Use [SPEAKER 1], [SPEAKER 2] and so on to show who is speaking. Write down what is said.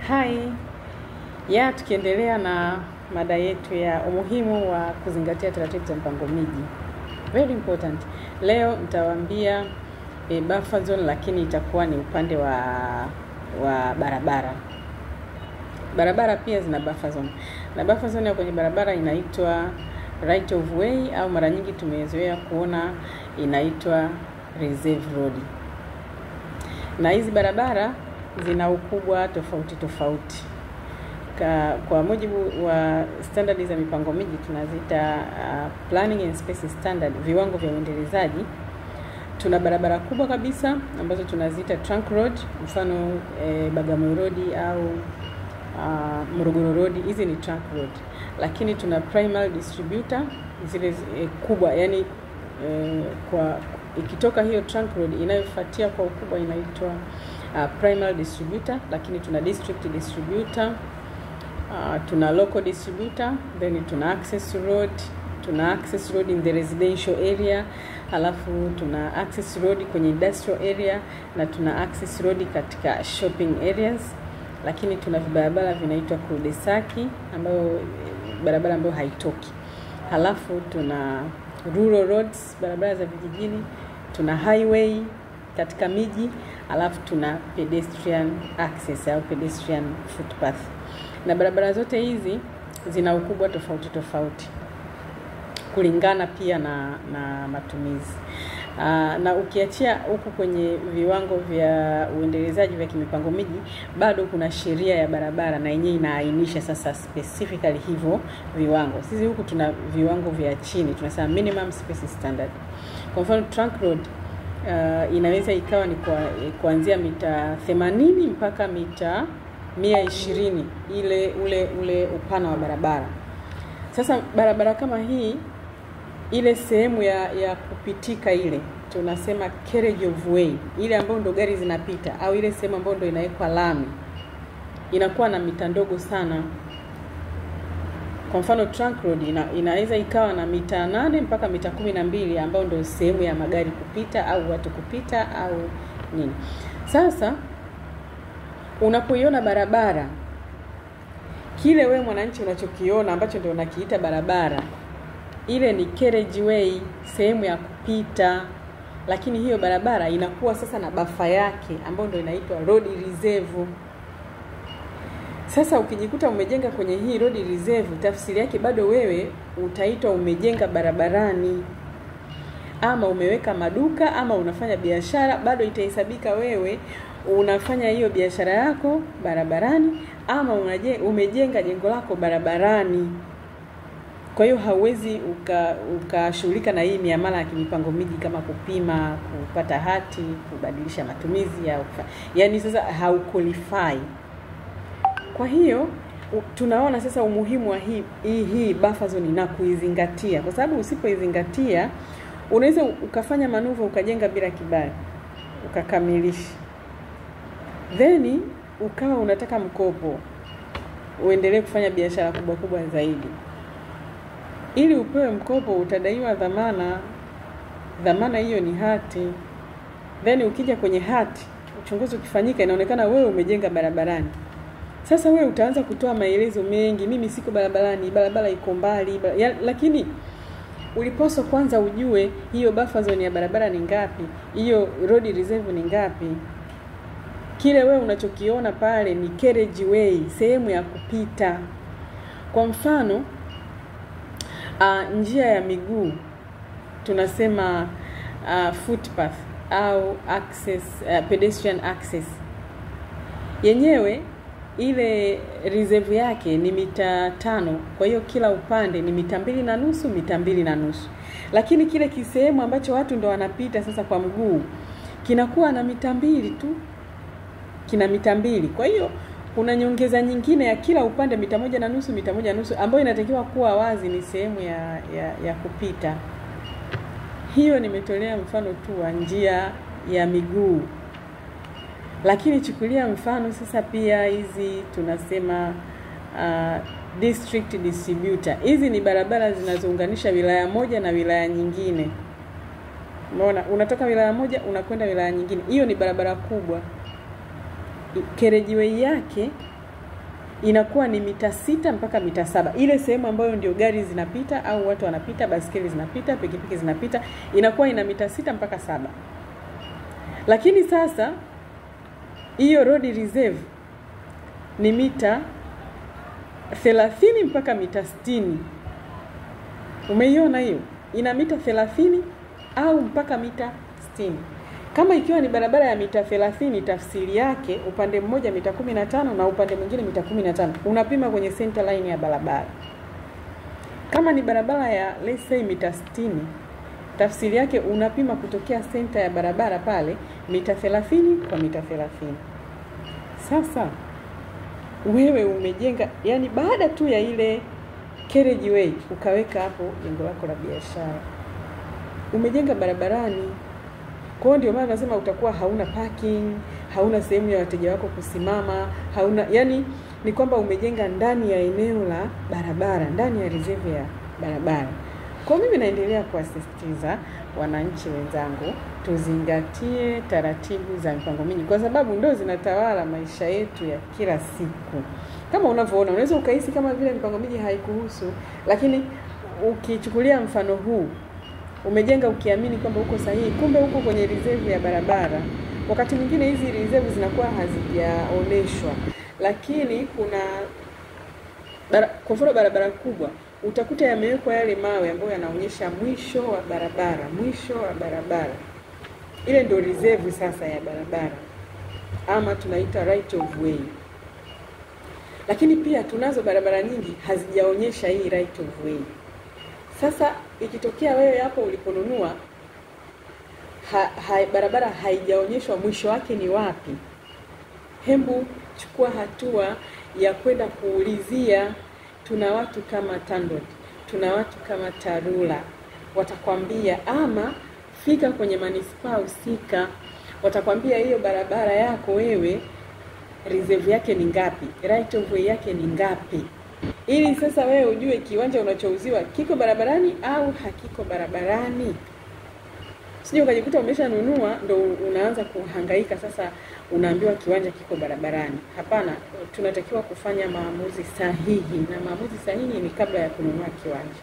[SPEAKER 1] Hai, tukiendelea na mada yetu ya umuhimu wa kuzingatia taratibu za mpango miji. Very important. Leo nitawaambia buffer zone, lakini itakuwa ni upande wa barabara. Barabara pia zina buffer zone. Na buffer zone ya kwenye barabara inaitwa right of way, au mara nyingi tumezoea kuona inaitwa reserve road. Na hizi barabara zina ukubwa tofauti tofauti. Kwa mujibu wa standards za mipango miji tunaziita planning and space standard, viwango vya uendelezaji. Tuna barabara kubwa kabisa ambazo tunaziita trunk road, mfano Bagamoyo road au Morogoro road, hizi ni trunk road. Lakini tuna primary distributor, zile kubwa, yani kwa ikitoka hiyo trunk road inayofuatia kwa ukubwa inaitwa primary distributor. Lakini tuna district distributor, tuna local distributor, then tuna access road in the residential area, halafu tuna access road kwenye industrial area, na tuna access road katika shopping areas. Lakini tuna barabara vinaitwa cul-de-sac, ambayo barabara ambayo haitoki. Halafu tuna rural roads, barabara za vijijini, tuna highway katika miji, halafu tuna pedestrian access au pedestrian footpath. Na barabara zote hizi zina ukubwa tofauti tofauti kulingana pia na matumizi. Na ukiachia huku kwenye viwango vya uendelezaji vya kimipango miji, bado kuna sheria ya barabara na yenyewe inaainisha sasa specifically hivyo viwango. Sisi huku tuna viwango vya chini, tunasema minimum space standard. Kwa mfano trunk road inaweza ikawa ni kuanzia mita 80 mpaka mita 120 ule upana wa barabara. Sasa barabara kama hii, ile sehemu ya kupitika ile tunasema carriage of way, ile ambayo ndo gari zinapita, au ile sehemu ambayo ndo inawekwa lami, inakuwa na mita ndogo sana. Kwa mfano trunk road inaweza ikawa na mita 8 mpaka mita 12, ambayo ndo sehemu ya magari kupita au watu kupita au nini. Sasa unapoiona barabara, kile wewe mwananchi unachokiona ambacho ndio unakiita barabara, ile ni carriage way, sehemu ya kupita. Lakini hiyo barabara inakuwa sasa na bafa yake ambayo ndio inaitwa road reserve. Sasa ukijikuta umejenga kwenye hii road reserve, tafsiri yake bado wewe utaitwa umejenga barabarani, ama umeweka maduka, ama unafanya biashara, bado itahesabika wewe unafanya hiyo biashara yako barabarani, ama umejenga jengo lako barabarani. Kwa hiyo hauwezi ukashughulika na hii miamala ya kimipango miji kama kupima, kupata hati, kubadilisha matumizi ya yani sasa hauqualify. Kwa hiyo tunaona sasa umuhimu wa hii buffer zone na kuizingatia, kwa sababu usipoizingatia unaweza ukafanya manuva ukajenga bila kibali ukakamilisha, then ukawa unataka mkopo uendelee kufanya biashara kubwa kubwa zaidi. Ili upewe mkopo utadaiwa dhamana hiyo ni hati. Then ukija kwenye hati, uchunguzi ukifanyika, inaonekana wewe umejenga barabarani. Sasa wewe utaanza kutoa maelezo mengi, mimi siko barabarani, barabara iko mbali, lakini ulipaswa kwanza ujue hiyo buffer zone ya barabara ni ngapi, hiyo road reserve ni ngapi. Kile wewe unachokiona pale ni carriage way, sehemu ya kupita. Kwa mfano njia ya miguu tunasema footpath au access, pedestrian access. Yenyewe ile reserve yake ni mita 5, kwa hiyo kila upande ni mita 2.5. Lakini kile kisehemu ambacho watu ndo wanapita sasa kwa mguu kinakuwa na mita 2 tu, kina mita 2. Kwa hiyo kuna nyongeza nyingine ya kila upande mita 1.5 ambayo inatakiwa kuwa wazi, ni sehemu ya kupita. Hiyo nimetolea mfano tu wa njia ya miguu. Lakini chukulia mfano sasa pia hizi tunasema district distributor. Hizi ni barabara zinazounganisha wilaya moja na wilaya nyingine. Unaona, unatoka wilaya moja unakwenda wilaya nyingine. Hiyo ni barabara kubwa. Carriageway yake inakuwa ni mita 6 mpaka mita 7. Ile sehemu ambayo ndio gari zinapita au watu wanapita, basikeli zinapita, pikipiki zinapita, inakuwa ina mita 6 mpaka 7. Lakini sasa hiyo road reserve ni mita 30 mpaka mita 60. Umeiona hiyo? Ina mita 30 au mpaka mita 60. Kama ikiwa ni barabara ya mita 30, tafsiri yake upande mmoja mita 15 na upande mwingine mita 15. Unapima kwenye center line ya barabara. Kama ni barabara ya let's say mita 60, tafsiri yake unapima kutokea center ya barabara pale mita 30 kwa mita 30. Sasa wewe umejenga, yani baada tu ya ile carriageway ukaweka hapo jengo lako la biashara, umejenga barabarani. Kwa hiyo ndio maana nasema utakuwa hauna parking, hauna sehemu ya wateja wako kusimama, hauna, yani ni kwamba umejenga ndani ya eneo la barabara, ndani ya reserve ya barabara. Kwa mimi naendelea kuasisitiza wananchi wenzangu tuzingatie taratibu za mipango miji, kwa sababu ndio zinatawala maisha yetu ya kila siku. Kama unavyoona, unaweza ukahisi kama vile mipango miji haikuhusu, lakini ukichukulia mfano huu, umejenga ukiamini kwamba uko sahihi, kumbe uko kwenye reserve ya barabara. Wakati mwingine hizi reserve zinakuwa hazijaoneshwa, lakini kuna kwa mfano barabara kubwa utakuta yamewekwa yale mawe ambayo yanaonyesha mwisho wa barabara, mwisho wa barabara. Ile ndio reserve sasa ya barabara, ama tunaita right of way. Lakini pia tunazo barabara nyingi hazijaonyesha hii right of way. Sasa ikitokea wewe hapo uliponunua barabara haijaonyeshwa mwisho wake ni wapi, hembu chukua hatua ya kwenda kuulizia. Tuna watu kama TANROADS, tuna watu kama TARURA, watakwambia, ama fika kwenye manispaa husika, watakwambia hiyo barabara yako wewe reserve yake ni ngapi, right of way yake ni ngapi, ili sasa wewe ujue kiwanja unachouziwa kiko barabarani au hakiko barabarani. Sije ukajikuta umeshanunua ndo unaanza kuhangaika sasa unaambiwa kiwanja kiko barabarani. Hapana, tunatakiwa kufanya maamuzi sahihi, na maamuzi sahihi ni kabla ya kununua kiwanja.